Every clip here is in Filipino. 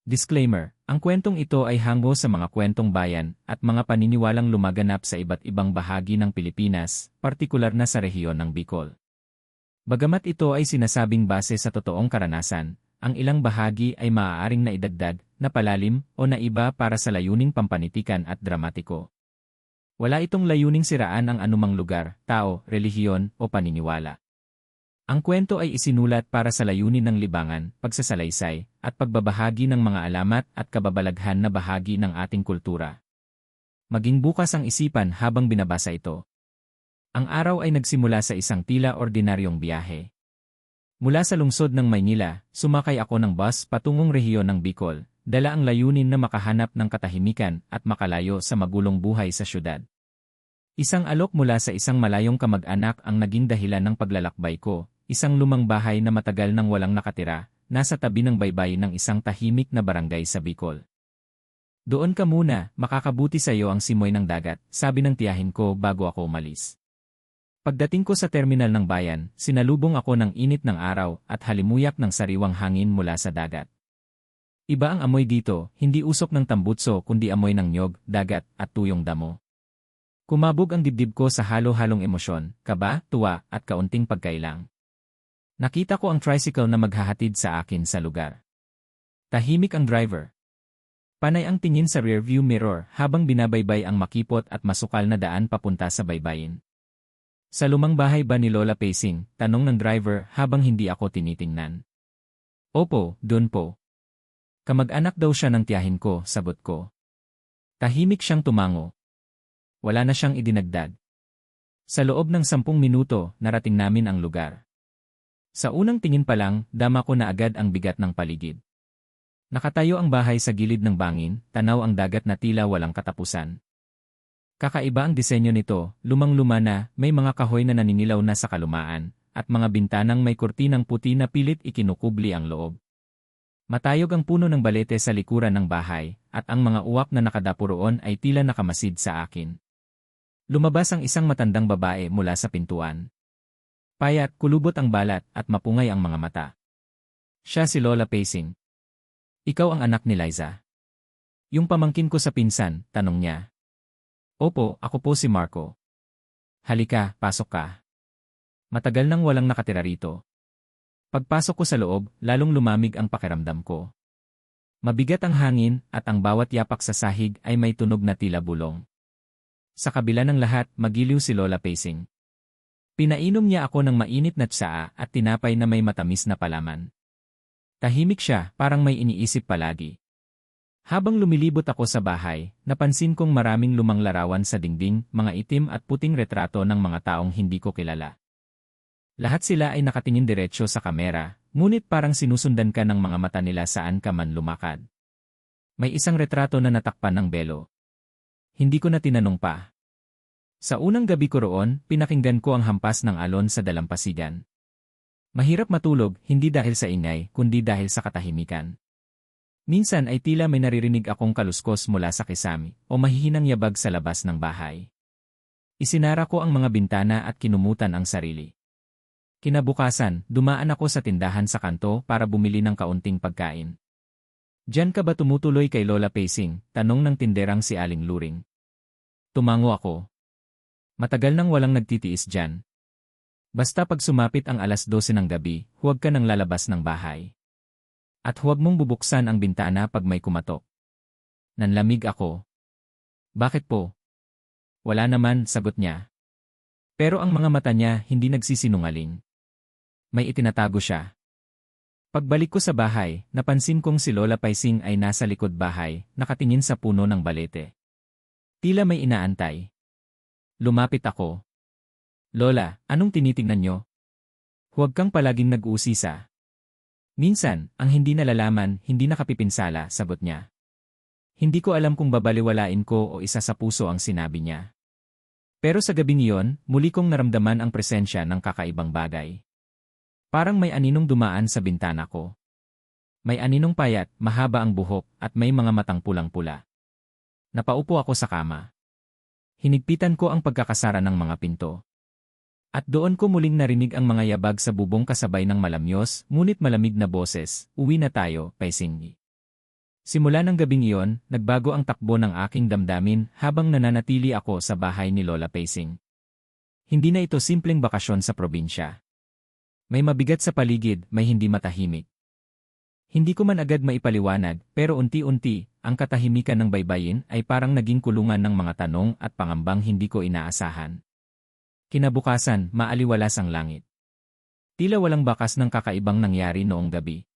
Disclaimer, ang kwentong ito ay hango sa mga kwentong bayan at mga paniniwalang lumaganap sa iba't ibang bahagi ng Pilipinas, partikular na sa rehiyon ng Bicol. Bagamat ito ay sinasabing base sa totoong karanasan, ang ilang bahagi ay maaaring naidagdag, napalalim, o naiba para sa layuning pampanitikan at dramatiko. Wala itong layuning siraan ang anumang lugar, tao, relihiyon, o paniniwala. Ang kwento ay isinulat para sa layunin ng libangan, pagsasalaysay, at pagbabahagi ng mga alamat at kababalaghan na bahagi ng ating kultura. Maging bukas ang isipan habang binabasa ito. Ang araw ay nagsimula sa isang tila ordinaryong biyahe. Mula sa lungsod ng Maynila, sumakay ako ng bus patungong rehiyon ng Bicol, dala ang layunin na makahanap ng katahimikan at makalayo sa magulong buhay sa syudad. Isang alok mula sa isang malayong kamag-anak ang naging dahilan ng paglalakbay ko. Isang lumang bahay na matagal nang walang nakatira, nasa tabi ng baybay ng isang tahimik na barangay sa Bicol. Doon ka muna, makakabuti sa iyo ang simoy ng dagat, sabi ng tiyahin ko bago ako umalis. Pagdating ko sa terminal ng bayan, sinalubong ako ng init ng araw at halimuyak ng sariwang hangin mula sa dagat. Iba ang amoy dito, hindi usok ng tambutso kundi amoy ng nyog, dagat, at tuyong damo. Kumabog ang dibdib ko sa halo-halong emosyon, kaba, tuwa, at kaunting pagkailang. Nakita ko ang tricycle na maghahatid sa akin sa lugar. Tahimik ang driver. Panay ang tingin sa rearview mirror habang binabaybay ang makipot at masukal na daan papunta sa baybayin. Sa lumang bahay ba ni Lola Pacing? Tanong ng driver habang hindi ako tinitingnan. Opo, doon po. Kamag-anak daw siya ng tiyahin ko, sagot ko. Tahimik siyang tumango. Wala na siyang idinagdag. Sa loob ng 10 minuto, narating namin ang lugar. Sa unang tingin pa lang, dama ko na agad ang bigat ng paligid. Nakatayo ang bahay sa gilid ng bangin, tanaw ang dagat na tila walang katapusan. Kakaiba ang disenyo nito, lumang-luma na, may mga kahoy na naninilaw na sa kalumaan, at mga bintanang may kurtinang puti na pilit ikinukubli ang loob. Matayog ang puno ng balete sa likuran ng bahay, at ang mga uwak na nakadapo roon ay tila nakamasid sa akin. Lumabas ang isang matandang babae mula sa pintuan. Payat, kulubot ang balat, at mapungay ang mga mata. Siya si Lola Pacing. Ikaw ang anak ni Liza. Yung pamangkin ko sa pinsan, tanong niya. Opo, ako po si Marco. Halika, pasok ka. Matagal nang walang nakatira rito. Pagpasok ko sa loob, lalong lumamig ang pakiramdam ko. Mabigat ang hangin, at ang bawat yapak sa sahig ay may tunog na tila bulong. Sa kabila ng lahat, magiliw si Lola Pacing. Pinainom niya ako ng mainit na tsaa at tinapay na may matamis na palaman. Tahimik siya, parang may iniisip palagi. Habang lumilibot ako sa bahay, napansin kong maraming lumang larawan sa dingding, mga itim at puting retrato ng mga taong hindi ko kilala. Lahat sila ay nakatingin diretsyo sa kamera, ngunit parang sinusundan ka ng mga mata nila saan ka man lumakad. May isang retrato na natakpan ng belo. Hindi ko na tinanong pa. Sa unang gabi ko roon, pinakinggan ko ang hampas ng alon sa dalampasigan. Mahirap matulog, hindi dahil sa ingay, kundi dahil sa katahimikan. Minsan ay tila may naririnig akong kaluskos mula sa kisami, o mahihinang yabag sa labas ng bahay. Isinara ko ang mga bintana at kinumutan ang sarili. Kinabukasan, dumaan ako sa tindahan sa kanto para bumili ng kaunting pagkain. Diyan ka ba tumutuloy kay Lola Pacing? Tanong ng tinderang si Aling Luring. Tumango ako. Matagal nang walang nagtitiis dyan. Basta pag sumapit ang 12:00 ng gabi, huwag ka nang lalabas ng bahay. At huwag mong bubuksan ang bintana pag may kumatok. Nanlamig ako. Bakit po? Wala naman, sagot niya. Pero ang mga mata niya hindi nagsisinungaling. May itinatago siya. Pagbalik ko sa bahay, napansin kong si Lola Pacing ay nasa likod bahay, nakatingin sa puno ng balete. Tila may inaantay. Lumapit ako. Lola, anong tinitingnan nyo? Huwag kang palaging nag-uusisa. Minsan, ang hindi nalalaman, hindi nakapipinsala, sagot niya. Hindi ko alam kung babaliwalain ko o isa sa puso ang sinabi niya. Pero sa gabing iyon, muli kong naramdaman ang presensya ng kakaibang bagay. Parang may aninong dumaan sa bintana ko. May aninong payat, mahaba ang buhok, at may mga matang pulang-pula. Napaupo ako sa kama. Hinigpitan ko ang pagkakasara ng mga pinto. At doon ko muling narinig ang mga yabag sa bubong kasabay ng malamyos, ngunit malamig na boses, "Uwi na tayo, Pacing." Simula ng gabing iyon, nagbago ang takbo ng aking damdamin habang nananatili ako sa bahay ni Lola Pacing. Hindi na ito simpleng bakasyon sa probinsya. May mabigat sa paligid, may hindi matahimik. Hindi ko man agad maipaliwanag, pero unti-unti, ang katahimikan ng baybayin ay parang naging kulungan ng mga tanong at pangambang hindi ko inaasahan. Kinabukasan, maaliwalas ang langit. Tila walang bakas ng kakaibang nangyari noong gabi.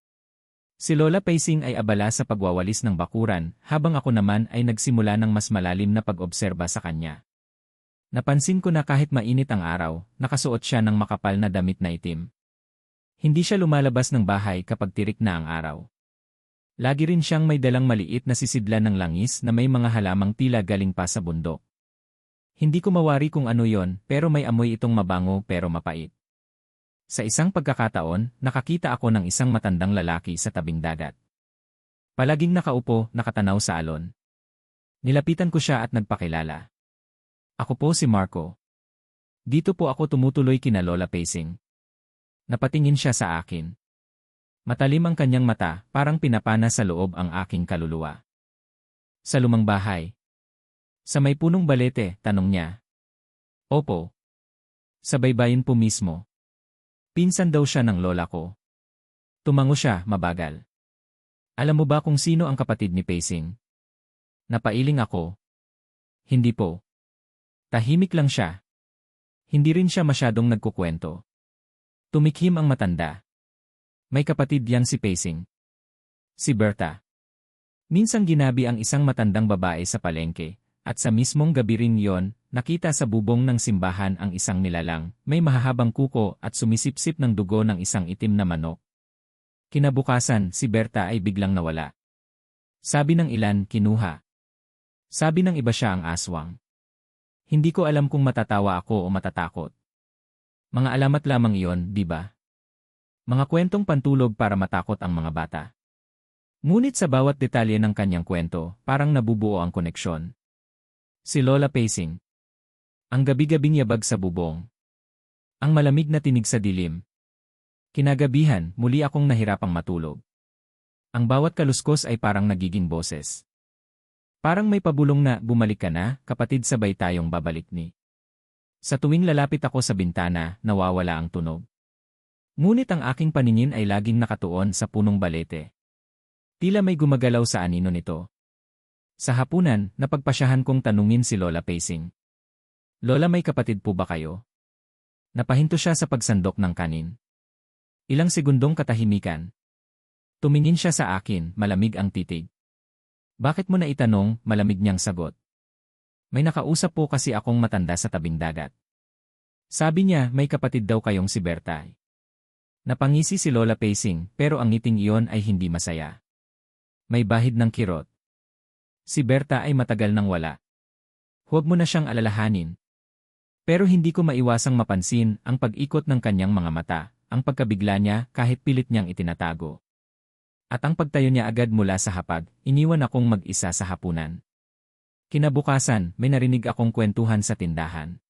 Si Lola Pacing ay abala sa pagwawalis ng bakuran, habang ako naman ay nagsimula ng mas malalim na pag-obserba sa kanya. Napansin ko na kahit mainit ang araw, nakasuot siya ng makapal na damit na itim. Hindi siya lumalabas ng bahay kapag tirik na ang araw. Lagi rin siyang may dalang maliit na sisidlan ng langis na may mga halamang tila galing pa sa bundok. Hindi ko mawari kung ano yon, pero may amoy itong mabango pero mapait. Sa isang pagkakataon, nakakita ako ng isang matandang lalaki sa tabing dagat. Palaging nakaupo, nakatanaw sa alon. Nilapitan ko siya at nagpakilala. Ako po si Marco. Dito po ako tumutuloy kina Lola Pacing. Napatingin siya sa akin. Matalim ang kanyang mata, parang pinapana sa loob ang aking kaluluwa. Sa lumang bahay. Sa may punong balete, tanong niya. Opo. Sa baybayin po mismo. Pinsan daw siya ng lola ko. Tumango siya, mabagal. Alam mo ba kung sino ang kapatid ni Pacing? Napailing ako. Hindi po. Tahimik lang siya. Hindi rin siya masyadong nagkukwento. Tumikhim ang matanda. May kapatid yang si Pacing. Si Berta. Minsang ginabi ang isang matandang babae sa palengke, at sa mismong gabi rin yon, nakita sa bubong ng simbahan ang isang nilalang, may mahahabang kuko at sumisipsip ng dugo ng isang itim na manok. Kinabukasan, si Berta ay biglang nawala. Sabi ng ilan, kinuha. Sabi ng iba siya ang aswang. Hindi ko alam kung matatawa ako o matatakot. Mga alamat lamang iyon, di ba? Mga kwentong pantulog para matakot ang mga bata. Ngunit sa bawat detalye ng kanyang kwento, parang nabubuo ang koneksyon. Si Lola Pacing. Ang gabi-gabing yabag sa bubong. Ang malamig na tinig sa dilim. Kinagabihan, muli akong nahirapang matulog. Ang bawat kaluskos ay parang nagiging boses. Parang may pabulong na, bumalik ka na, kapatid, sabay tayong babalik ni. Sa tuwing lalapit ako sa bintana, nawawala ang tunog. Ngunit ang aking paningin ay laging nakatuon sa punong balete. Tila may gumagalaw sa anino nito. Sa hapunan, napagpasyahan kong tanungin si Lola Pacing. Lola, may kapatid po ba kayo? Napahinto siya sa pagsandok ng kanin. Ilang segundong katahimikan. Tumingin siya sa akin, malamig ang titig. Bakit mo na itanong, malamig niyang sagot. May nakausap po kasi akong matanda sa tabing dagat. Sabi niya, may kapatid daw kayong si Berta. Napangisi si Lola Pacing, pero ang ngiting iyon ay hindi masaya. May bahid ng kirot. Si Berta ay matagal nang wala. Huwag mo na siyang alalahanin. Pero hindi ko maiwasang mapansin ang pag-ikot ng kanyang mga mata, ang pagkabigla niya kahit pilit niyang itinatago. At ang pagtayo niya agad mula sa hapag, iniwan akong mag-isa sa hapunan. Kinabukasan, may narinig akong kwentuhan sa tindahan.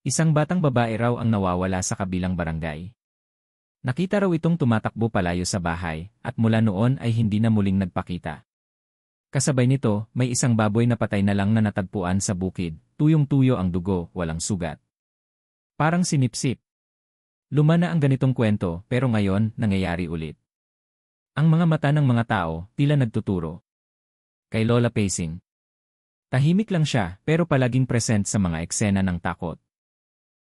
Isang batang babae raw ang nawawala sa kabilang barangay. Nakita raw itong tumatakbo palayo sa bahay, at mula noon ay hindi na muling nagpakita. Kasabay nito, may isang baboy na patay na lang na natagpuan sa bukid, tuyong-tuyo ang dugo, walang sugat. Parang sinipsip. Luma na ang ganitong kwento, pero ngayon, nangyayari ulit. Ang mga mata ng mga tao, tila nagtuturo. Kay Lola Pacing. Tahimik lang siya, pero palaging present sa mga eksena ng takot.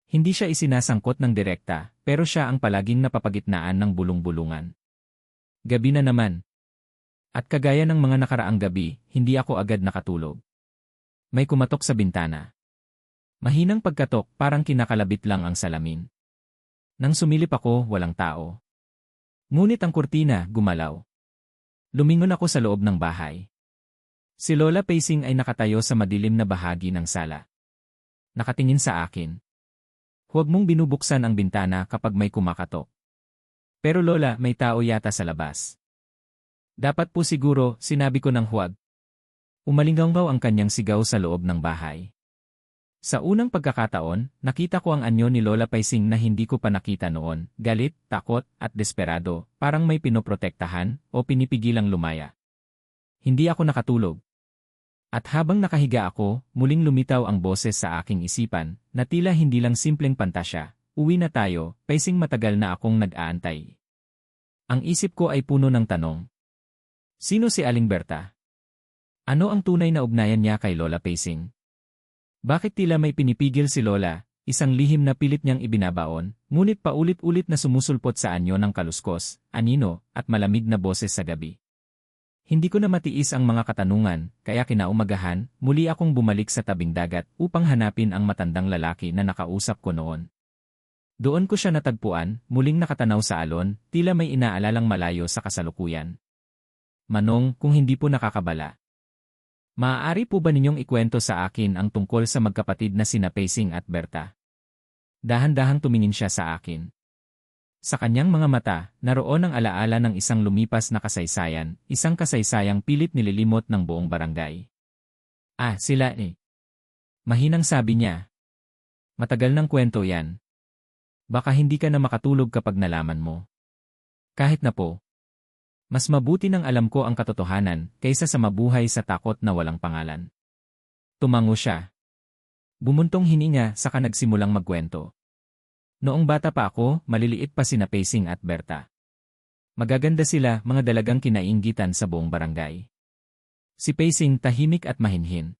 Hindi siya isinasangkot ng direkta, pero siya ang palaging napapagitnaan ng bulong-bulungan. Gabi na naman. At kagaya ng mga nakaraang gabi, hindi ako agad nakatulog. May kumatok sa bintana. Mahinang pagkatok, parang kinakalabit lang ang salamin. Nang sumilip ako, walang tao. Ngunit ang kurtina, gumalaw. Lumingon ako sa loob ng bahay. Si Lola Pacing ay nakatayo sa madilim na bahagi ng sala. Nakatingin sa akin. Huwag mong binubuksan ang bintana kapag may kumakatok. Pero Lola, may tao yata sa labas. Dapat po siguro, sinabi ko ng huwag. Umalinggaw ang kanyang sigaw sa loob ng bahay. Sa unang pagkakataon, nakita ko ang anyo ni Lola Pacing na hindi ko pa nakita noon, galit, takot, at desperado, parang may pinoprotektahan o pinipigilang lumaya. Hindi ako nakatulog. At habang nakahiga ako, muling lumitaw ang boses sa aking isipan, na tila hindi lang simpleng pantasya. Uwi na tayo, pacing matagal na akong nag-aantay. Ang isip ko ay puno ng tanong. Sino si Aling Berta? Ano ang tunay na ugnayan niya kay Lola Pacing? Bakit tila may pinipigil si Lola, isang lihim na pilit niyang ibinabaon, ngunit paulit-ulit na sumusulpot sa anyo ng kaluskos, anino, at malamig na boses sa gabi? Hindi ko na matiis ang mga katanungan, kaya kinaumagahan, muli akong bumalik sa tabing dagat upang hanapin ang matandang lalaki na nakausap ko noon. Doon ko siya natagpuan, muling nakatanaw sa alon, tila may inaalalang malayo sa kasalukuyan. Manong, kung hindi po nakakabala. Maaari po ba ninyong ikwento sa akin ang tungkol sa magkapatid na sina Pacing at Berta? Dahan-dahang tumingin siya sa akin. Sa kanyang mga mata, naroon ang alaala ng isang lumipas na kasaysayan, isang kasaysayang pilit nililimot ng buong barangay. Ah, sila eh. Mahinang sabi niya. Matagal ng kwento yan. Baka hindi ka na makatulog kapag nalaman mo. Kahit na po. Mas mabuti nang alam ko ang katotohanan kaysa sa mabuhay sa takot na walang pangalan. Tumango siya. Bumuntong hininga saka nagsimulang magkwento. Noong bata pa ako, maliliit pa sina Pacing at Berta. Magaganda sila, mga dalagang kinainggitan sa buong barangay. Si Pacing tahimik at mahinhin.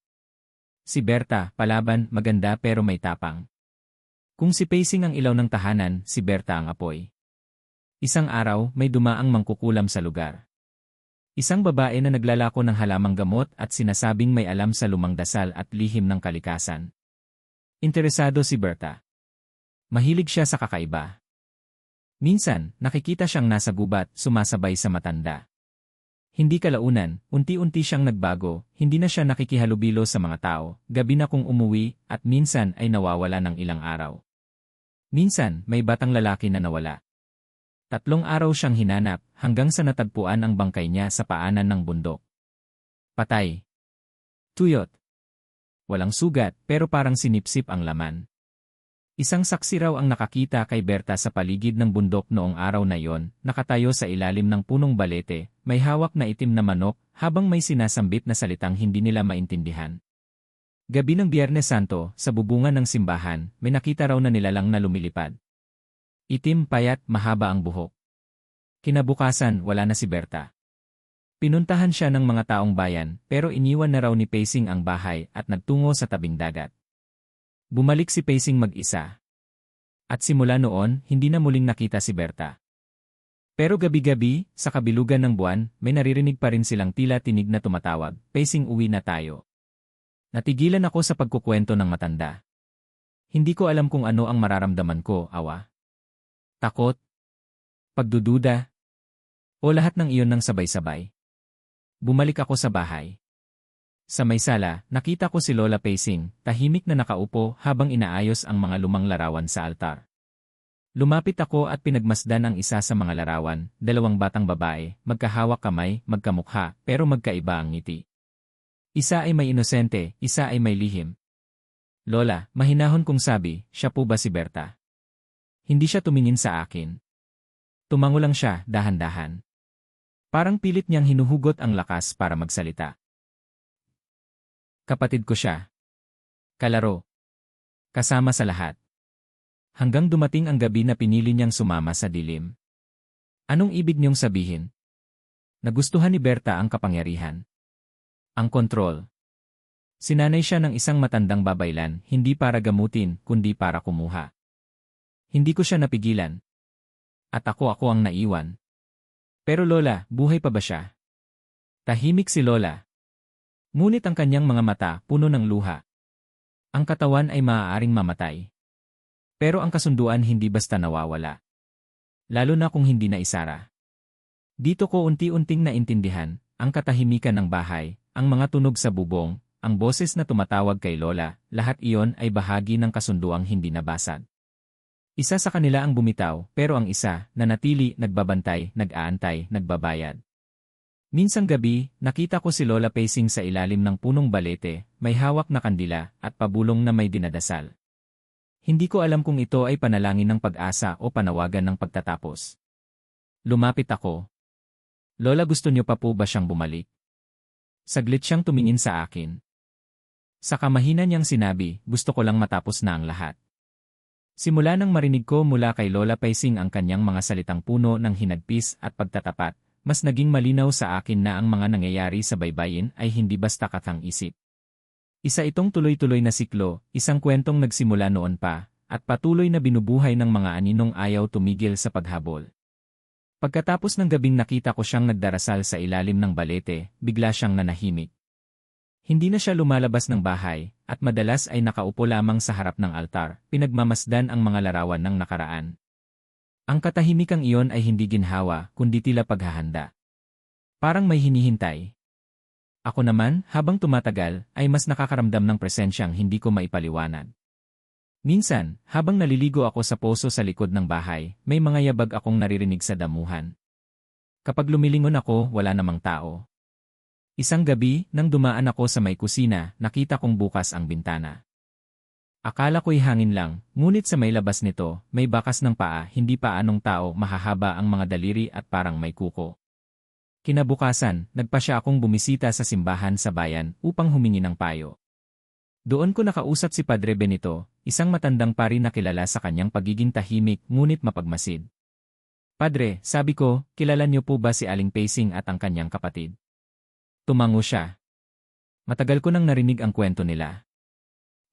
Si Berta, palaban, maganda pero may tapang. Kung si Pacing ang ilaw ng tahanan, si Berta ang apoy. Isang araw, may dumaang mangkukulam sa lugar. Isang babae na naglalako ng halamang gamot at sinasabing may alam sa lumang dasal at lihim ng kalikasan. Interesado si Berta. Mahilig siya sa kakaiba. Minsan, nakikita siyang nasa gubat, sumasabay sa matanda. Hindi kalaunan, unti-unti siyang nagbago, hindi na siya nakikihalubilo sa mga tao, gabi na kung umuwi, at minsan ay nawawala ng ilang araw. Minsan, may batang lalaki na nawala. 3 araw siyang hinanap, hanggang sa natagpuan ang bangkay niya sa paanan ng bundok. Patay. Tuyot. Walang sugat, pero parang sinipsip ang laman. Isang saksi raw ang nakakita kay Berta sa paligid ng bundok noong araw na iyon, nakatayo sa ilalim ng punong balete, may hawak na itim na manok, habang may sinasambit na salitang hindi nila maintindihan. Gabi ng Biyernes Santo, sa bubungan ng simbahan, may nakita raw na nilalang na lumilipad. Itim, payat, mahaba ang buhok. Kinabukasan, wala na si Berta. Pinuntahan siya ng mga taong bayan, pero iniwan na raw ni Pacing ang bahay at nagtungo sa tabing dagat. Bumalik si Pacing mag-isa. At simula noon, hindi na muling nakita si Berta. Pero gabi-gabi, sa kabilugan ng buwan, may naririnig pa rin silang tila tinig na tumatawag, Pacing, uwi na tayo. Natigilan ako sa pagkukwento ng matanda. Hindi ko alam kung ano ang mararamdaman ko, awa. Takot? Pagdududa? O lahat ng iyon ng sabay-sabay? Bumalik ako sa bahay. Sa may sala, nakita ko si Lola Pacing, tahimik na nakaupo habang inaayos ang mga lumang larawan sa altar. Lumapit ako at pinagmasdan ang isa sa mga larawan, 2 batang babae, magkahawak kamay, magkamukha, pero magkaiba ang ngiti. Isa ay may inosente, isa ay may lihim. Lola, mahinahon kong sabi, siya po ba si Berta? Hindi siya tumingin sa akin. Tumango lang siya, dahan-dahan. Parang pilit niyang hinuhugot ang lakas para magsalita. Kapatid ko siya. Kalaro. Kasama sa lahat. Hanggang dumating ang gabi na pinili niyang sumama sa dilim. Anong ibig niyong sabihin? Nagustuhan ni Berta ang kapangyarihan. Ang kontrol. Sinanay siya ng isang matandang babaylan, hindi para gamutin, kundi para kumuha. Hindi ko siya napigilan. At ako ang naiwan. Pero Lola, buhay pa ba siya? Tahimik si Lola. Ngunit ang kanyang mga mata puno ng luha. Ang katawan ay maaaring mamatay. Pero ang kasunduan hindi basta nawawala. Lalo na kung hindi na isara. Dito ko unti-unting naintindihan, ang katahimikan ng bahay, ang mga tunog sa bubong, ang boses na tumatawag kay Lola, lahat iyon ay bahagi ng kasunduang hindi nabasag. Isa sa kanila ang bumitaw, pero ang isa, nanatili, nagbabantay, nag-aantay, nagbabayad. Minsang gabi, nakita ko si Lola Pacing sa ilalim ng punong balete, may hawak na kandila, at pabulong na may dinadasal. Hindi ko alam kung ito ay panalangin ng pag-asa o panawagan ng pagtatapos. Lumapit ako. Lola, gusto niyo pa po ba siyang bumalik? Saglit siyang tumingin sa akin. Sa kamahina niyang sinabi, gusto ko lang matapos na ang lahat. Simula nang marinig ko mula kay Lola Paising ang kanyang mga salitang puno ng hinagpis at pagtatapat, mas naging malinaw sa akin na ang mga nangyayari sa baybayin ay hindi basta katang-isip. Isa itong tuloy-tuloy na siklo, isang kwentong nagsimula noon pa, at patuloy na binubuhay ng mga aninong ayaw tumigil sa paghabol. Pagkatapos ng gabing nakita ko siyang nagdarasal sa ilalim ng balete, bigla siyang nanahimik. Hindi na siya lumalabas ng bahay, at madalas ay nakaupo lamang sa harap ng altar, pinagmamasdan ang mga larawan ng nakaraan. Ang katahimikang iyon ay hindi ginhawa, kundi tila paghahanda. Parang may hinihintay. Ako naman, habang tumatagal, ay mas nakakaramdam ng presensyang hindi ko maipaliwanag. Minsan, habang naliligo ako sa poso sa likod ng bahay, may mga yabag akong naririnig sa damuhan. Kapag lumilingon ako, wala namang tao. Isang gabi, nang dumaan ako sa may kusina, nakita kong bukas ang bintana. Akala ko'y hangin lang, ngunit sa may labas nito, may bakas ng paa, hindi pa anong tao, mahahaba ang mga daliri at parang may kuko. Kinabukasan, nagpasya akong bumisita sa simbahan sa bayan upang humingi ng payo. Doon ko nakausap si Padre Benito, isang matandang pari na kilala sa kanyang pagiging tahimik ngunit mapagmasid. Padre, sabi ko, kilala niyo po ba si Aling Paising at ang kanyang kapatid? Tumango siya. Matagal ko nang narinig ang kwento nila.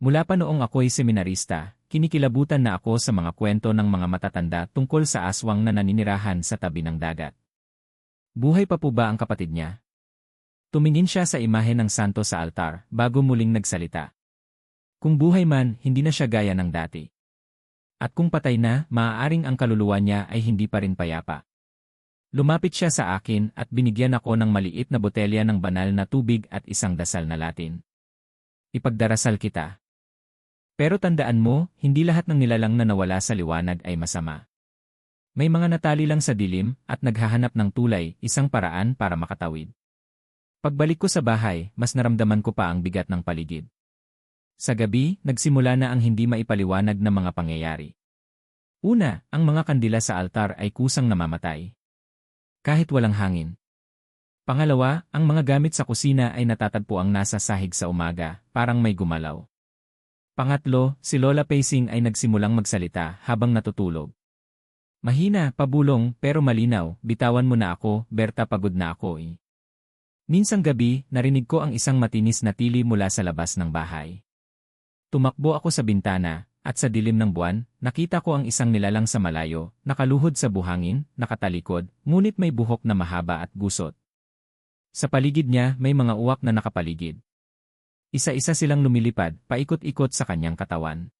Mula pa noong ako'y seminarista, kinikilabutan na ako sa mga kwento ng mga matatanda tungkol sa aswang na naninirahan sa tabi ng dagat. Buhay pa po ba ang kapatid niya? Tumingin siya sa imahe ng santo sa altar bago muling nagsalita. Kung buhay man, hindi na siya gaya ng dati. At kung patay na, maaaring ang kaluluwa niya ay hindi pa rin payapa. Lumapit siya sa akin at binigyan ako ng maliit na botelya ng banal na tubig at isang dasal na Latin. Ipagdarasal kita. Pero tandaan mo, hindi lahat ng nilalang na nawala sa liwanag ay masama. May mga natali lang sa dilim at naghahanap ng tulay, isang paraan para makatawid. Pagbalik ko sa bahay, mas naramdaman ko pa ang bigat ng paligid. Sa gabi, nagsimula na ang hindi maipaliwanag na mga pangyayari. Una, ang mga kandila sa altar ay kusang namamatay. Kahit walang hangin. Pangalawa, ang mga gamit sa kusina ay natatagpuang nasa sahig sa umaga, parang may gumalaw. Pangatlo, si Lola Paising ay nagsimulang magsalita habang natutulog. Mahina, pabulong, pero malinaw, bitawan mo na ako, Berta, pagod na ako eh. Minsang gabi, narinig ko ang isang matinis na tili mula sa labas ng bahay. Tumakbo ako sa bintana, at sa dilim ng buwan, nakita ko ang isang nilalang sa malayo, nakaluhod sa buhangin, nakatalikod, ngunit may buhok na mahaba at gusot. Sa paligid niya, may mga uwak na nakapaligid. Isa-isa silang lumilipad, paikot-ikot sa kanyang katawan.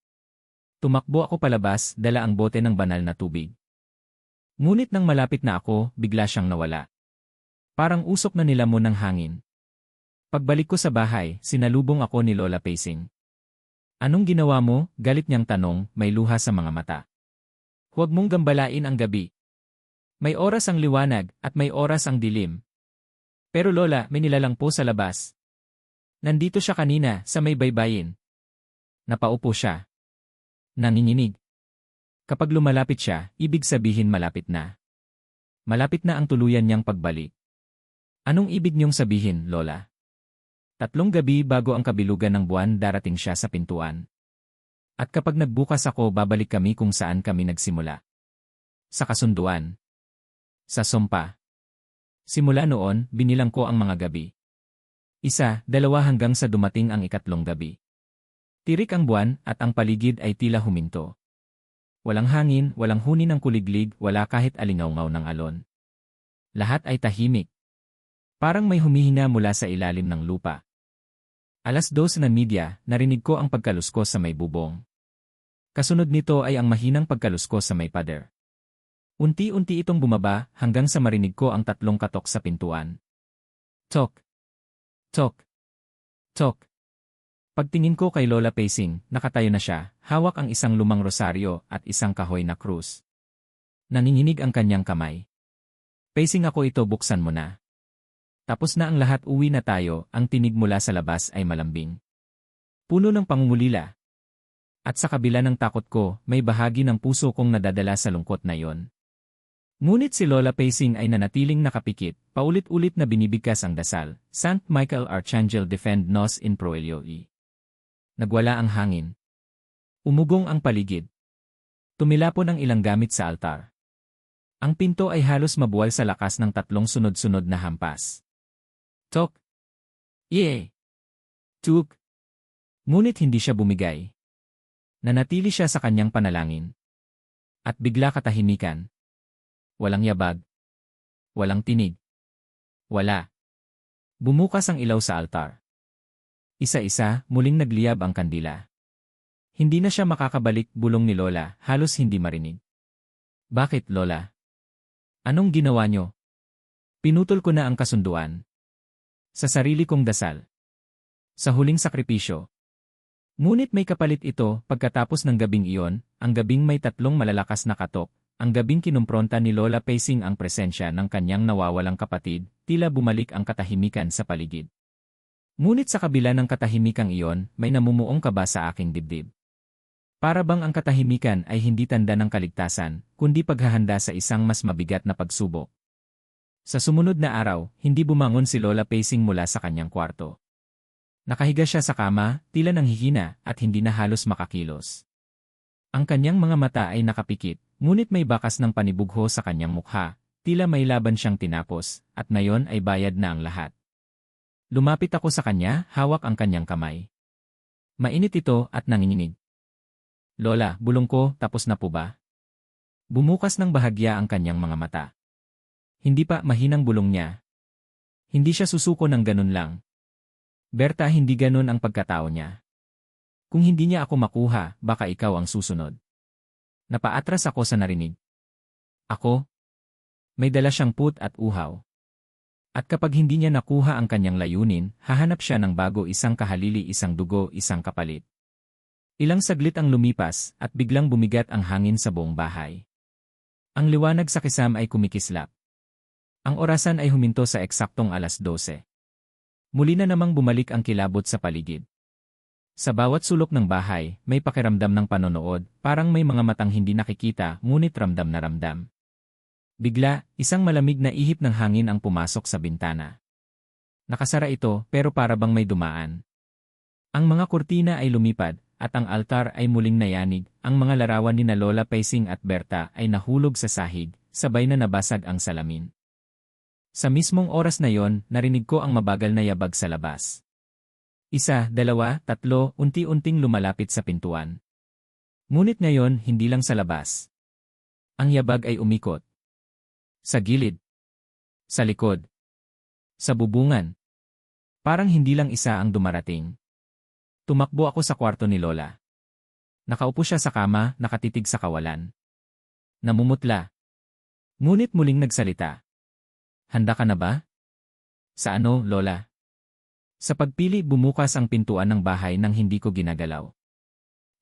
Tumakbo ako palabas, dala ang bote ng banal na tubig. Ngunit nang malapit na ako, bigla siyang nawala. Parang usok na nilamon ng hangin. Pagbalik ko sa bahay, sinalubong ako ni Lola Paising. Anong ginawa mo? Galit niyang tanong, may luha sa mga mata. Huwag mong gambalain ang gabi. May oras ang liwanag, at may oras ang dilim. Pero Lola, may nilalang po sa labas. Nandito siya kanina, sa may baybayin. Napaupo siya. Nanginginig. Kapag lumalapit siya, ibig sabihin malapit na. Malapit na ang tuluyan niyang pagbalik. Anong ibig niyong sabihin, Lola? 3 gabi bago ang kabilugan ng buwan darating siya sa pintuan. At kapag nagbukas ako, babalik kami kung saan kami nagsimula. Sa kasunduan. Sa sumpa. Simula noon, binilang ko ang mga gabi. 1, 2 hanggang sa dumating ang 3 gabi. Tirik ang buwan at ang paligid ay tila huminto. Walang hangin, walang huni ng kuliglig, wala kahit alingawngaw ng alon. Lahat ay tahimik. Parang may humihina mula sa ilalim ng lupa. 2:00 ng media, narinig ko ang pagkaluskos sa may bubong. Kasunod nito ay ang mahinang pagkaluskos sa may pader. Unti-unti itong bumaba hanggang sa marinig ko ang 3 katok sa pintuan. Tok. Tok. Tok. Pagtingin ko kay Lola Paising, nakatayo na siya, hawak ang isang lumang rosaryo at isang kahoy na krus. Nanginginig ang kanyang kamay. Paising, ako ito, buksan mo na. Tapos na ang lahat, uwi na tayo, ang tinig mula sa labas ay malambing. Puno ng pangungulila. At sa kabila ng takot ko, may bahagi ng puso kong nadadala sa lungkot na yon. Ngunit si Lola Pacing ay nanatiling nakapikit, paulit-ulit na binibigkas ang dasal, Saint Michael Archangel defend nos in proelio e. Nagwala ang hangin. Umugong ang paligid. Tumilapon ang ilang gamit sa altar. Ang pinto ay halos mabuwal sa lakas ng 3 sunod-sunod na hampas. Tok! Yee! Tuk! Ngunit hindi siya bumigay. Nanatili siya sa kanyang panalangin. At bigla katahimikan. Walang yabag. Walang tinig. Wala. Bumukas ang ilaw sa altar. Isa-isa, muling nagliyab ang kandila. Hindi na siya makakabalik, bulong ni Lola, halos hindi marinig. Bakit, Lola? Anong ginawa niyo? Pinutol ko na ang kasunduan. Sa sarili kong dasal. Sa huling sakripisyo. Ngunit may kapalit ito, pagkatapos ng gabing iyon, ang gabing may 3 malalakas na katok, ang gabing kinumpronta ni Lola Pacing ang presensya ng kanyang nawawalang kapatid, tila bumalik ang katahimikan sa paligid. Ngunit sa kabila ng katahimikang iyon, may namumuong kaba sa aking dibdib. Para bang ang katahimikan ay hindi tanda ng kaligtasan, kundi paghahanda sa isang mas mabigat na pagsubok. Sa sumunod na araw, hindi bumangon si Lola Pacing mula sa kanyang kwarto. Nakahiga siya sa kama, tila nanghihina at hindi na halos makakilos. Ang kanyang mga mata ay nakapikit, ngunit may bakas ng panibugho sa kanyang mukha, tila may laban siyang tinapos, at ngayon ay bayad na ang lahat. Lumapit ako sa kanya, hawak ang kanyang kamay. Mainit ito at nanginginig. Lola, bulong ko, tapos na po ba? Bumukas ng bahagya ang kanyang mga mata. Hindi pa, mahinang bulong niya. Hindi siya susuko ng ganun lang. Berta, hindi ganun ang pagkatao niya. Kung hindi niya ako makuha, baka ikaw ang susunod. Napaatras ako sa narinig. Ako? May dala siyang put at uhaw. At kapag hindi niya nakuha ang kanyang layunin, hahanap siya ng bago, isang kahalili, isang dugo, isang kapalit. Ilang saglit ang lumipas at biglang bumigat ang hangin sa buong bahay. Ang liwanag sa kisam ay kumikislap. Ang orasan ay huminto sa eksaktong 12:00. Muli na namang bumalik ang kilabot sa paligid. Sa bawat sulok ng bahay, may pakiramdam ng panonood, parang may mga matang hindi nakikita, ngunit ramdam na ramdam. Bigla, isang malamig na ihip ng hangin ang pumasok sa bintana. Nakasara ito, pero para bang may dumaan. Ang mga kurtina ay lumipad, at ang altar ay muling nayanig, ang mga larawan ni na Lola Pacing at Berta ay nahulog sa sahig, sabay na nabasag ang salamin. Sa mismong oras na yon, narinig ko ang mabagal na yabag sa labas. 1, 2, 3, unti-unting lumalapit sa pintuan. Ngunit ngayon, hindi lang sa labas. Ang yabag ay umikot. Sa gilid. Sa likod. Sa bubungan. Parang hindi lang isa ang dumarating. Tumakbo ako sa kwarto ni Lola. Nakaupo siya sa kama, nakatitig sa kawalan. Namumutla. Ngunit muling nagsalita. Handa ka na ba? Sa ano, Lola? Sa pagpili, bumukas ang pintuan ng bahay nang hindi ko ginagalaw.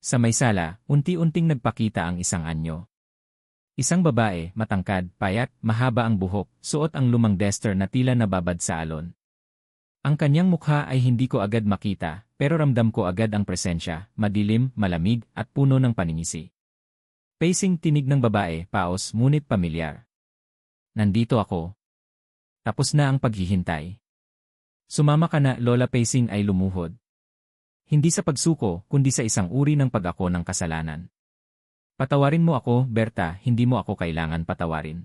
Sa may sala, unti-unting nagpakita ang isang anyo. Isang babae, matangkad, payat, mahaba ang buhok, suot ang lumang duster na tila nababad sa alon. Ang kanyang mukha ay hindi ko agad makita, pero ramdam ko agad ang presensya, madilim, malamig, at puno ng paningisi. Pacing, tinig ng babae, paos, ngunit pamilyar. Nandito ako. Tapos na ang paghihintay. Sumama ka na, Lola. Pacing ay lumuhod. Hindi sa pagsuko, kundi sa isang uri ng pag-ako ng kasalanan. Patawarin mo ako, Berta, hindi mo ako kailangan patawarin.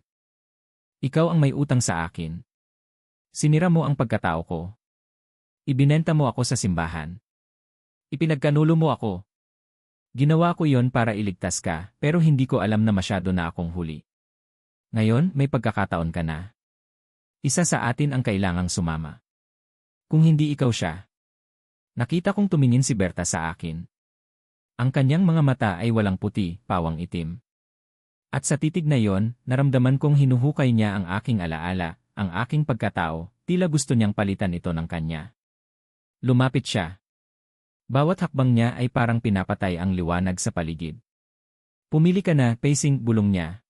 Ikaw ang may utang sa akin. Sinira mo ang pagkatao ko. Ibinenta mo ako sa simbahan. Ipinagkanulo mo ako. Ginawa ko yon para iligtas ka, pero hindi ko alam na masyado na akong huli. Ngayon, may pagkakataon ka na. Isa sa atin ang kailangang sumama. Kung hindi ikaw siya. Nakita kong tumingin si Berta sa akin. Ang kanyang mga mata ay walang puti, pawang itim. At sa titig na yon, naramdaman kong hinuhukay niya ang aking alaala, ang aking pagkatao, tila gusto niyang palitan ito ng kanya. Lumapit siya. Bawat hakbang niya ay parang pinapatay ang liwanag sa paligid. Pumili ka na, Pacing, bulong niya.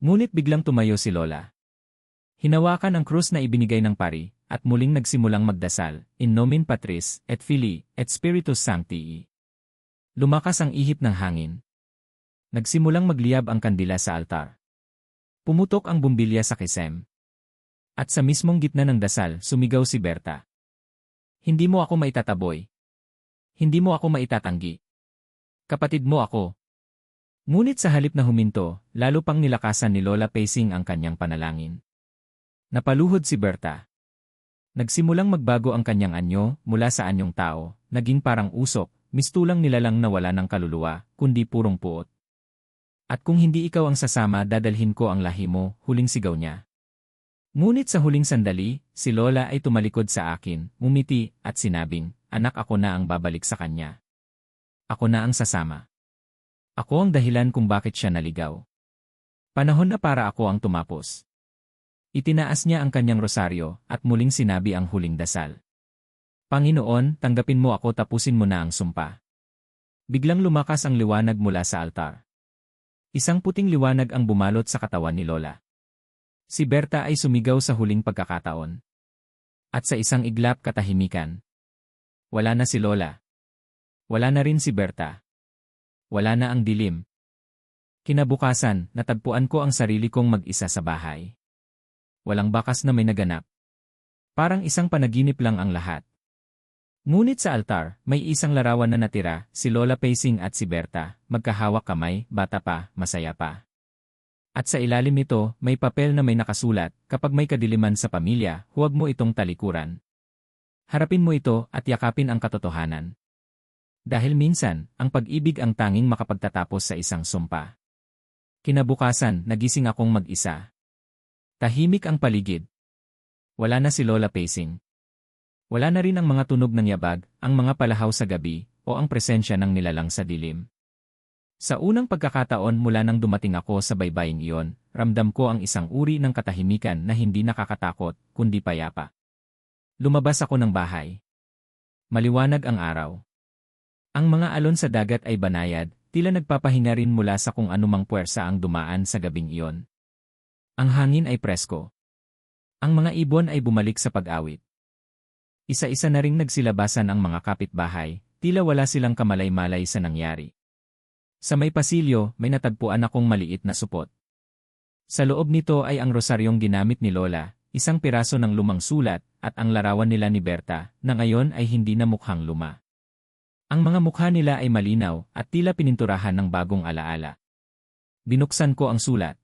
Ngunit biglang tumayo si Lola. Hinawakan ang krus na ibinigay ng pari, at muling nagsimulang magdasal, In nomen Patris, et Filii, et Spiritus Sancti. Lumakas ang ihip ng hangin. Nagsimulang magliyab ang kandila sa altar. Pumutok ang bumbilya sa kisem. At sa mismong gitna ng dasal, sumigaw si Berta. Hindi mo ako maitataboy. Hindi mo ako maitatanggi. Kapatid mo ako. Ngunit sa halip na huminto, lalo pang nilakasan ni Lola Pacing ang kanyang panalangin. Napaluhod si Berta. Nagsimulang magbago ang kanyang anyo mula sa anyong tao, naging parang usok, mistulang nilalang na wala ng kaluluwa, kundi purong puot. At kung hindi ikaw ang sasama, dadalhin ko ang lahi mo, huling sigaw niya. Ngunit sa huling sandali, si Lola ay tumalikod sa akin, ngumiti, at sinabing, anak, ako na ang babalik sa kanya. Ako na ang sasama. Ako ang dahilan kung bakit siya naligaw. Panahon na para ako ang tumapos. Itinaas niya ang kanyang rosaryo, at muling sinabi ang huling dasal. Panginoon, tanggapin mo ako, tapusin mo na ang sumpa. Biglang lumakas ang liwanag mula sa altar. Isang puting liwanag ang bumalot sa katawan ni Lola. Si Berta ay sumigaw sa huling pagkakataon. At sa isang iglap katahimikan. Wala na si Lola. Wala na rin si Berta. Wala na ang dilim. Kinabukasan, natagpuan ko ang sarili kong mag-isa sa bahay. Walang bakas na may naganap. Parang isang panaginip lang ang lahat. Ngunit sa altar, may isang larawan na natira, si Lola Pacing at si Berta, magkahawak kamay, bata pa, masaya pa. At sa ilalim nito, may papel na may nakasulat, kapag may kadiliman sa pamilya, huwag mo itong talikuran. Harapin mo ito at yakapin ang katotohanan. Dahil minsan, ang pag-ibig ang tanging makapagtatapos sa isang sumpa. Kinabukasan, nagising akong mag-isa. Tahimik ang paligid. Wala na si Lola Pacing. Wala na rin ang mga tunog ng yabag, ang mga palahaw sa gabi, o ang presensya ng nilalang sa dilim. Sa unang pagkakataon mula nang dumating ako sa baybaying iyon, ramdam ko ang isang uri ng katahimikan na hindi nakakatakot, kundi payapa. Lumabas ako ng bahay. Maliwanag ang araw. Ang mga alon sa dagat ay banayad, tila nagpapahinga rin mula sa kung anumang puwersa ang dumaan sa gabing iyon. Ang hangin ay presko. Ang mga ibon ay bumalik sa pag-awit. Isa-isa na ring nagsilabasan ang mga kapitbahay, tila wala silang kamalay-malay sa nangyari. Sa may pasilyo, may natagpuan akong maliit na supot. Sa loob nito ay ang rosaryong ginamit ni Lola, isang piraso ng lumang sulat, at ang larawan nila ni Berta, na ngayon ay hindi na mukhang luma. Ang mga mukha nila ay malinaw, at tila pininturahan ng bagong alaala. Binuksan ko ang sulat.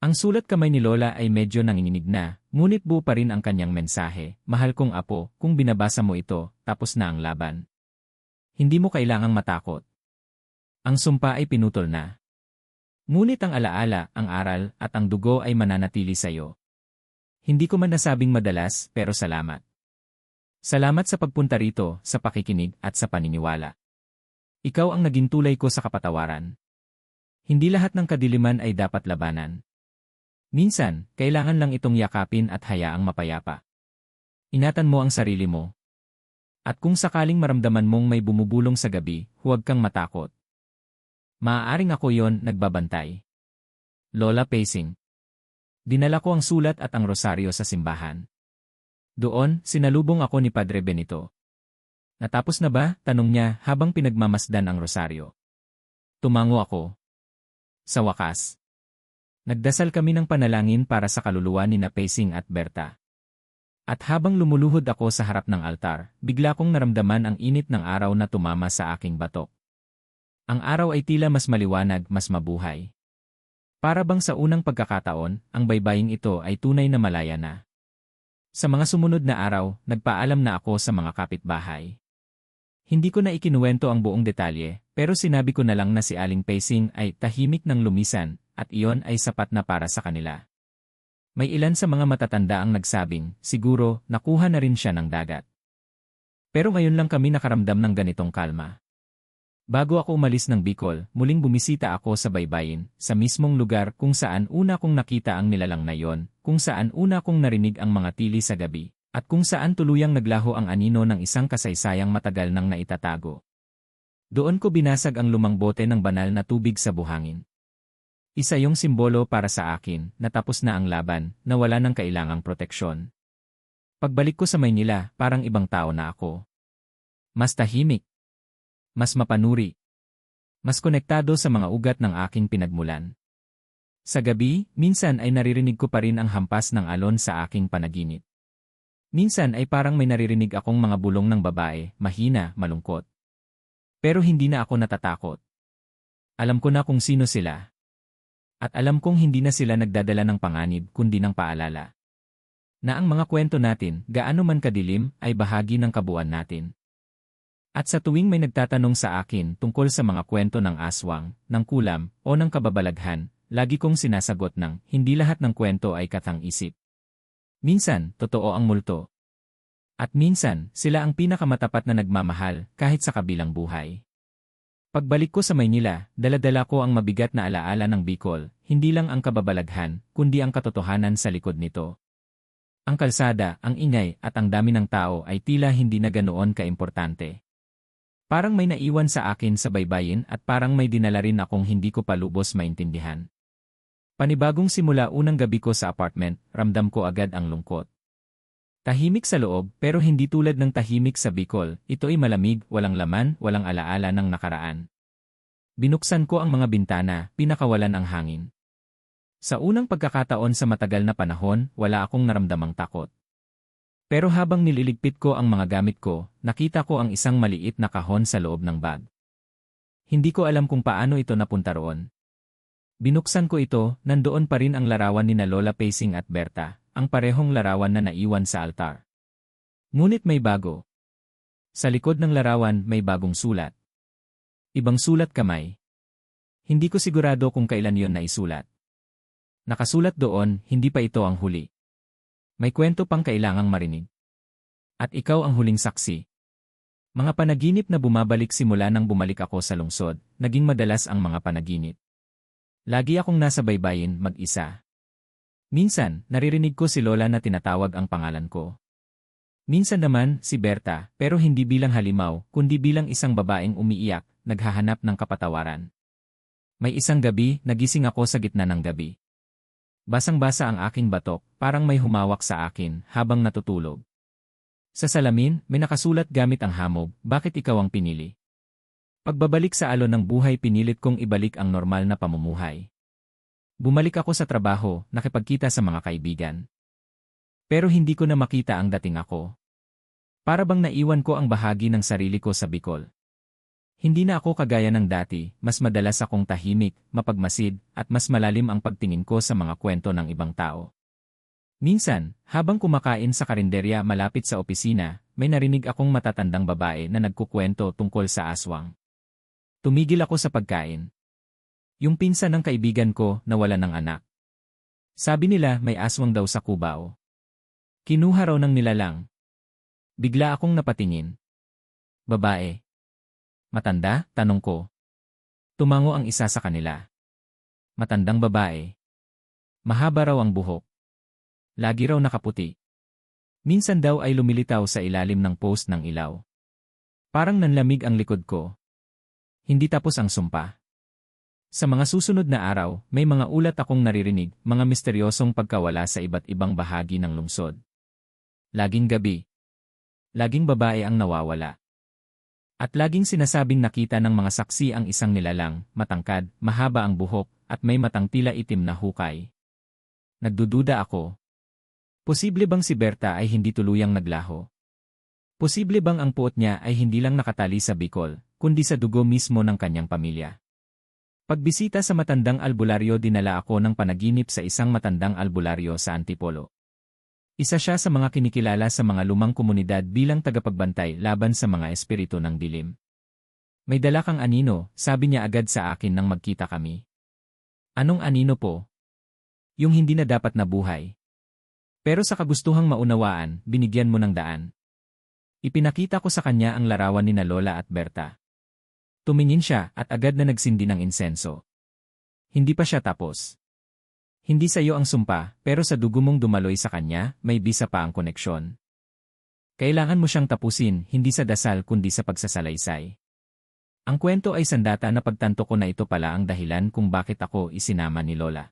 Ang sulat kamay ni Lola ay medyo nanginginig na, ngunit buo pa rin ang kanyang mensahe, mahal kong apo, kung binabasa mo ito, tapos na ang laban. Hindi mo kailangang matakot. Ang sumpa ay pinutol na. Ngunit ang alaala, ang aral, at ang dugo ay mananatili sa iyo. Hindi ko man nasabing madalas, pero salamat. Salamat sa pagpunta rito, sa pakikinig, at sa paniniwala. Ikaw ang naging tulay ko sa kapatawaran. Hindi lahat ng kadiliman ay dapat labanan. Minsan, kailangan lang itong yakapin at hayaang mapayapa. Ingatan mo ang sarili mo. At kung sakaling maramdaman mong may bumubulong sa gabi, huwag kang matakot. Maaaring ako yon, nagbabantay. Lola Pacing. Dinala ko ang sulat at ang rosaryo sa simbahan. Doon, sinalubong ako ni Padre Benito. Natapos na ba? Tanong niya habang pinagmamasdan ang rosaryo. Tumango ako. Sa wakas. Nagdasal kami ng panalangin para sa kaluluwa ni na Pacing at Berta. At habang lumuluhod ako sa harap ng altar, bigla kong naramdaman ang init ng araw na tumama sa aking batok. Ang araw ay tila mas maliwanag, mas mabuhay. Para bang sa unang pagkakataon, ang baybaying ito ay tunay na malaya na. Sa mga sumunod na araw, nagpaalam na ako sa mga kapitbahay. Hindi ko na ikinuwento ang buong detalye, pero sinabi ko na lang na si Aling Pacing ay tahimik ng lumisan, at iyon ay sapat na para sa kanila. May ilan sa mga matatanda ang nagsabing, siguro, nakuha na rin siya ng dagat. Pero ngayon lang kami nakaramdam ng ganitong kalma. Bago ako umalis ng Bicol, muling bumisita ako sa baybayin, sa mismong lugar kung saan una kong nakita ang nilalang na yon, kung saan una kong narinig ang mga tili sa gabi, at kung saan tuluyang naglaho ang anino ng isang kasaysayang matagal nang naitatago. Doon ko binasag ang lumang bote ng banal na tubig sa buhangin. Isa yung simbolo para sa akin, na tapos na ang laban, na wala nang kailangang proteksyon. Pagbalik ko sa Maynila, parang ibang tao na ako. Mas tahimik. Mas mapanuri. Mas konektado sa mga ugat ng aking pinagmulan. Sa gabi, minsan ay naririnig ko pa rin ang hampas ng alon sa aking panaginip. Minsan ay parang may naririnig akong mga bulong ng babae, mahina, malungkot. Pero hindi na ako natatakot. Alam ko na kung sino sila. At alam kong hindi na sila nagdadala ng panganib kundi ng paalala. Na ang mga kwento natin, gaano man kadilim, ay bahagi ng kabuuan natin. At sa tuwing may nagtatanong sa akin tungkol sa mga kwento ng aswang, ng kulam, o ng kababalaghan, lagi kong sinasagot ng hindi lahat ng kwento ay katang-isip. Minsan, totoo ang multo. At minsan, sila ang pinakamatapat na nagmamahal kahit sa kabilang buhay. Pagbalik ko sa Maynila, dala-dala ko ang mabigat na alaala ng Bicol, hindi lang ang kababalaghan, kundi ang katotohanan sa likod nito. Ang kalsada, ang ingay, at ang dami ng tao ay tila hindi na ganoon kaimportante. Parang may naiwan sa akin sa baybayin at parang may dinala rin akong hindi ko pa lubos maintindihan. Panibagong simula unang gabi ko sa apartment, ramdam ko agad ang lungkot. Tahimik sa loob pero hindi tulad ng tahimik sa Bicol, ito ay malamig, walang laman, walang alaala ng nakaraan. Binuksan ko ang mga bintana, pinakawalan ang hangin. Sa unang pagkakataon sa matagal na panahon, wala akong naramdamang takot. Pero habang nililigpit ko ang mga gamit ko, nakita ko ang isang maliit na kahon sa loob ng bag. Hindi ko alam kung paano ito napunta roon. Binuksan ko ito, nandoon pa rin ang larawan ni na Lola Pacing at Berta, ang parehong larawan na naiwan sa altar. Ngunit may bago. Sa likod ng larawan may bagong sulat. Ibang sulat kamay. Hindi ko sigurado kung kailan yon naisulat. Nakasulat doon, hindi pa ito ang huli. May kwento pang kailangang marinig. At ikaw ang huling saksi. Mga panaginip na bumabalik simula nang bumalik ako sa lungsod, naging madalas ang mga panaginip. Lagi akong nasa baybayin, mag-isa. Minsan, naririnig ko si Lola na tinatawag ang pangalan ko. Minsan naman, si Berta, pero hindi bilang halimaw, kundi bilang isang babaeng umiiyak, naghahanap ng kapatawaran. May isang gabi, nagising ako sa gitna ng gabi. Basang-basa ang aking batok, parang may humawak sa akin habang natutulog. Sa salamin, may nakasulat gamit ang hamog, bakit ikaw ang pinili? Pagbabalik sa alon ng buhay pinilit kong ibalik ang normal na pamumuhay. Bumalik ako sa trabaho, nakipagkita sa mga kaibigan. Pero hindi ko na makita ang dating ako. Para bang naiwan ko ang bahagi ng sarili ko sa Bicol. Hindi na ako kagaya ng dati, mas madalas akong tahimik, mapagmasid, at mas malalim ang pagtingin ko sa mga kwento ng ibang tao. Minsan, habang kumakain sa karinderya malapit sa opisina, may narinig akong matatandang babae na nagkukwento tungkol sa aswang. Tumigil ako sa pagkain. Yung pinsan ng kaibigan ko nawalan ng anak. Sabi nila may aswang daw sa Cubao. Kinuha raw ng nilalang. Bigla akong napatingin. Babae. Matanda? Tanong ko. Tumango ang isa sa kanila. Matandang babae. Mahaba raw ang buhok. Lagi raw nakaputi. Minsan daw ay lumilitaw sa ilalim ng post ng ilaw. Parang nanlamig ang likod ko. Hindi tapos ang sumpa. Sa mga susunod na araw, may mga ulat akong naririnig, mga misteryosong pagkawala sa iba't ibang bahagi ng lungsod. Laging gabi. Laging babae ang nawawala. At laging sinasabing nakita ng mga saksi ang isang nilalang, matangkad, mahaba ang buhok, at may matang tila itim na hukay. Nagdududa ako. Posible bang si Berta ay hindi tuluyang naglaho? Posible bang ang puot niya ay hindi lang nakatali sa Bicol, kundi sa dugo mismo ng kanyang pamilya? Pagbisita sa matandang albularyo dinala ako ng panaginip sa isang matandang albularyo sa Antipolo. Isa siya sa mga kinikilala sa mga lumang komunidad bilang tagapagbantay laban sa mga espiritu ng dilim. May dala kang anino, sabi niya agad sa akin nang magkita kami. Anong anino po? Yung hindi na dapat na buhay. Pero sa kagustuhang maunawaan, binigyan mo ng daan. Ipinakita ko sa kanya ang larawan ni na Lola at Berta. Tumingin siya at agad na nagsindi ng insenso. Hindi pa siya tapos. Hindi sa iyo ang sumpa, pero sa dugo mong dumaloy sa kanya, may bisa pa ang koneksyon. Kailangan mo siyang tapusin, hindi sa dasal kundi sa pagsasalaysay. Ang kwento ay sandata na pagtanto ko na ito pala ang dahilan kung bakit ako isinama ni Lola.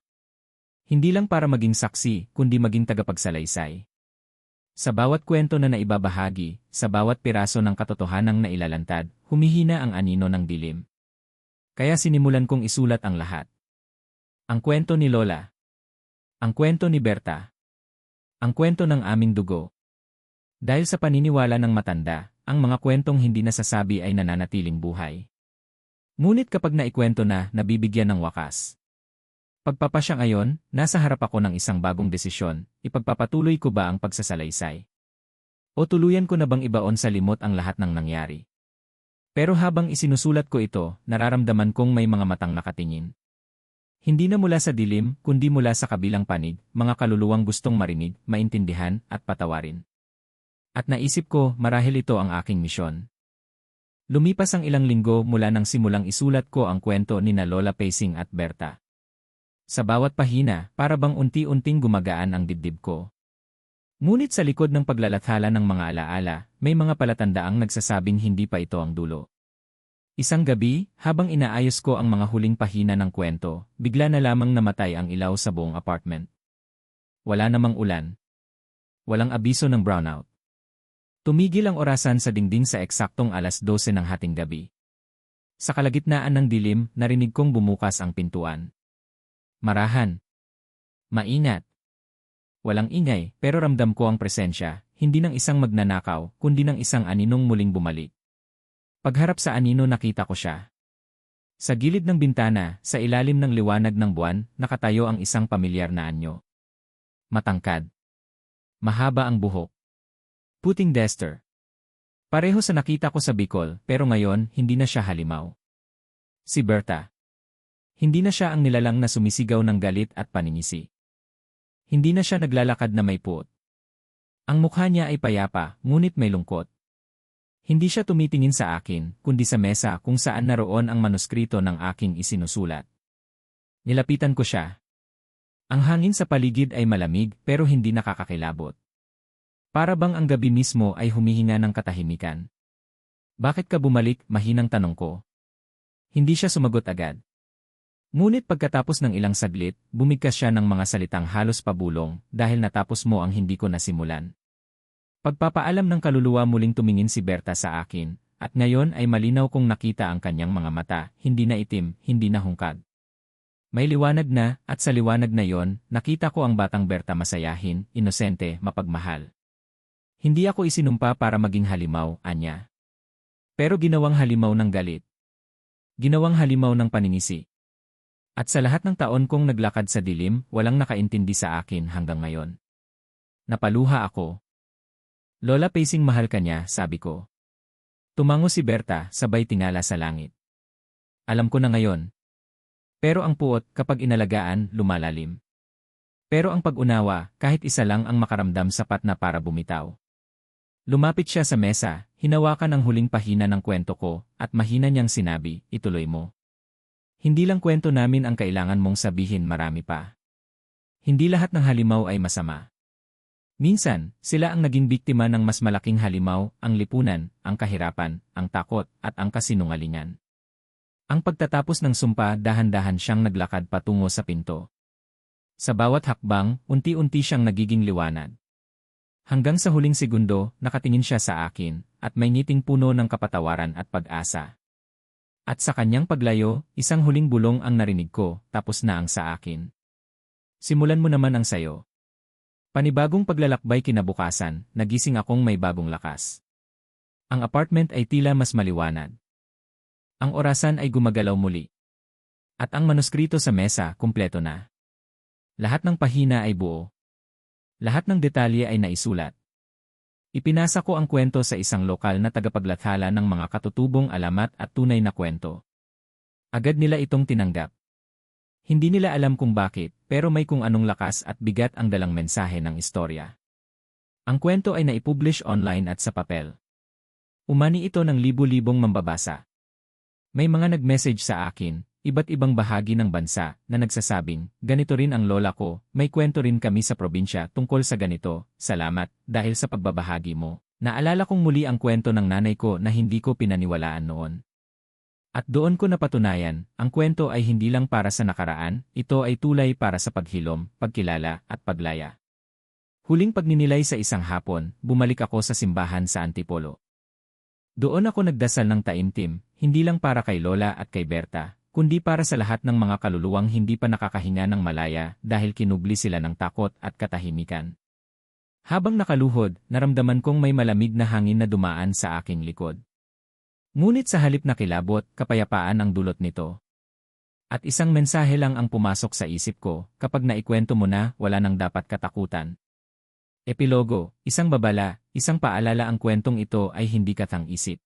Hindi lang para maging saksi, kundi maging tagapagsalaysay. Sa bawat kwento na naibabahagi, sa bawat piraso ng katotohanang nailalantad, humihina ang anino ng dilim. Kaya sinimulan kong isulat ang lahat. Ang kwento ni Lola. Ang kwento ni Berta. Ang kwento ng aming dugo. Dahil sa paniniwala ng matanda, ang mga kwentong hindi nasasabi ay nananatiling buhay. Ngunit kapag naikwento na, nabibigyan ng wakas. Pagpapasya ngayon, nasa harap ako ng isang bagong desisyon, ipagpapatuloy ko ba ang pagsasalaysay? O tuluyan ko na bang ibaon sa limot ang lahat ng nangyari? Pero habang isinusulat ko ito, nararamdaman kong may mga matang nakatingin. Hindi na mula sa dilim, kundi mula sa kabilang panig, mga kaluluwang gustong marinig, maintindihan, at patawarin. At naisip ko, marahil ito ang aking misyon. Lumipas ang ilang linggo mula nang simulang isulat ko ang kwento ni na Lola Pacing at Berta. Sa bawat pahina, para bang unti-unting gumagaan ang dibdib ko. Ngunit sa likod ng paglalathala ng mga alaala, may mga palatandaang nagsasabing hindi pa ito ang dulo. Isang gabi, habang inaayos ko ang mga huling pahina ng kwento, bigla na lamang namatay ang ilaw sa buong apartment. Wala namang ulan. Walang abiso ng brownout. Tumigil ang orasan sa dingding sa eksaktong 12:00 ng hating gabi. Sa kalagitnaan ng dilim, narinig kong bumukas ang pintuan. Marahan. Maingat. Walang ingay, pero ramdam ko ang presensya, hindi ng isang magnanakaw, kundi ng isang aninong muling bumalik. Pagharap sa anino nakita ko siya. Sa gilid ng bintana, sa ilalim ng liwanag ng buwan, nakatayo ang isang pamilyar na anyo. Matangkad. Mahaba ang buhok. Puting duster. Pareho sa nakita ko sa Bicol, pero ngayon, hindi na siya halimaw. Si Berta. Hindi na siya ang nilalang na sumisigaw ng galit at paningisi. Hindi na siya naglalakad na may puot. Ang mukha niya ay payapa, ngunit may lungkot. Hindi siya tumitingin sa akin, kundi sa mesa kung saan naroon ang manuskrito ng aking isinusulat. Nilapitan ko siya. Ang hangin sa paligid ay malamig pero hindi nakakakilabot. Para bang ang gabi mismo ay humihinga ng katahimikan. Bakit ka bumalik? Mahinang tanong ko. Hindi siya sumagot agad. Ngunit pagkatapos ng ilang saglit, bumigkas siya ng mga salitang halos pabulong dahil natapos mo ang hindi ko nasimulan. Pagpapaalam ng kaluluwa muling tumingin si Berta sa akin, at ngayon ay malinaw kong nakita ang kanyang mga mata, hindi na itim, hindi na hungkag. May liwanag na, at sa liwanag na yon, nakita ko ang batang Berta masayahin, inosente, mapagmahal. Hindi ako isinumpa para maging halimaw, anya. Pero ginawang halimaw ng galit. Ginawang halimaw ng paningisi. At sa lahat ng taon kong naglakad sa dilim, walang nakaintindi sa akin hanggang ngayon. Napaluha ako. Lola Pacing, mahal ka niya, sabi ko. Tumango si Berta, sabay tingala sa langit. Alam ko na ngayon. Pero ang puot, kapag inalagaan, lumalalim. Pero ang pag-unawa, kahit isa lang ang makaramdam sapat na para bumitaw. Lumapit siya sa mesa, hinawakan ang huling pahina ng kwento ko, at mahina niyang sinabi, ituloy mo. Hindi lang kwento namin ang kailangan mong sabihin, marami pa. Hindi lahat ng halimaw ay masama. Minsan, sila ang naging biktima ng mas malaking halimaw, ang lipunan, ang kahirapan, ang takot, at ang kasinungalingan. Ang pagtatapos ng sumpa, dahan-dahan siyang naglakad patungo sa pinto. Sa bawat hakbang, unti-unti siyang nagiging liwanag. Hanggang sa huling segundo, nakatingin siya sa akin, at may ngiting puno ng kapatawaran at pag-asa. At sa kanyang paglayo, isang huling bulong ang narinig ko, tapos na ang sa akin. Simulan mo naman ang sayo. Panibagong paglalakbay kinabukasan, nagising akong may bagong lakas. Ang apartment ay tila mas maliwanag. Ang orasan ay gumagalaw muli. At ang manuskrito sa mesa, kumpleto na. Lahat ng pahina ay buo. Lahat ng detalye ay naisulat. Ipinasa ko ang kwento sa isang lokal na tagapaglathala ng mga katutubong alamat at tunay na kwento. Agad nila itong tinanggap. Hindi nila alam kung bakit, pero may kung anong lakas at bigat ang dalang mensahe ng istorya. Ang kwento ay naipublish online at sa papel. Umani ito ng libu-libong mambabasa. May mga nag-message sa akin, iba't ibang bahagi ng bansa, na nagsasabing, ganito rin ang lola ko, may kwento rin kami sa probinsya tungkol sa ganito, salamat, dahil sa pagbabahagi mo. Naalala kong muli ang kwento ng nanay ko na hindi ko pinaniwalaan noon. At doon ko napatunayan, ang kwento ay hindi lang para sa nakaraan, ito ay tulay para sa paghilom, pagkilala, at paglaya. Huling pagninilay sa isang hapon, bumalik ako sa simbahan sa Antipolo. Doon ako nagdasal ng taimtim, hindi lang para kay Lola at kay Berta, kundi para sa lahat ng mga kaluluwang hindi pa nakakahinga ng malaya dahil kinubli sila ng takot at katahimikan. Habang nakaluhod, naramdaman kong may malamig na hangin na dumaan sa aking likod. Ngunit sa halip na kilabot, kapayapaan ang dulot nito. At isang mensahe lang ang pumasok sa isip ko, kapag naikwento mo na, wala nang dapat katakutan. Epilogo, isang babala, isang paalala ang kwentong ito ay hindi katang-isip.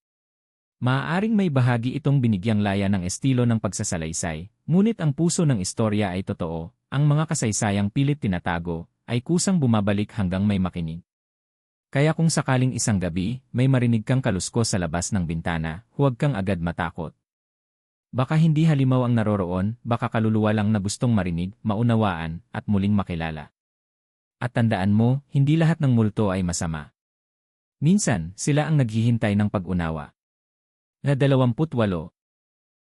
Maaaring may bahagi itong binigyang laya ng estilo ng pagsasalaysay, ngunit ang puso ng istorya ay totoo, ang mga kasaysayang pilit tinatago, ay kusang bumabalik hanggang may makinig. Kaya kung sakaling isang gabi, may marinig kang kaluskos sa labas ng bintana, huwag kang agad matakot. Baka hindi halimaw ang naroroon, baka kaluluwa lang na gustong marinig, maunawaan, at muling makilala. At tandaan mo, hindi lahat ng multo ay masama. Minsan, sila ang naghihintay ng pag-unawa. Na 28